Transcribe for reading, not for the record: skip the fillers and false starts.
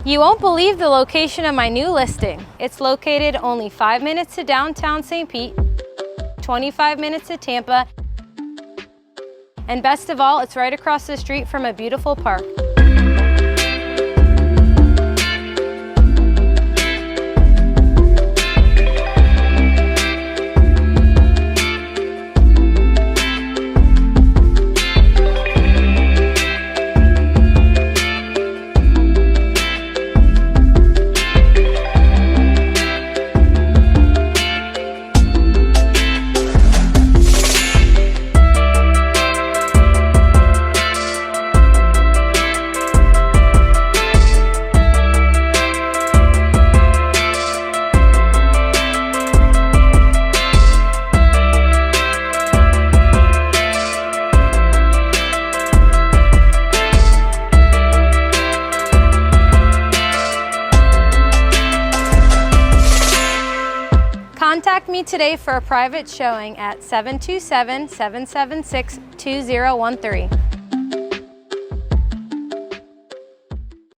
You won't believe the location of my new listing. It's located only 5 minutes to downtown St. Pete, 25 minutes to Tampa, and best of all, it's right across the street from a beautiful park. Contact me today for a private showing at 727-776-2013.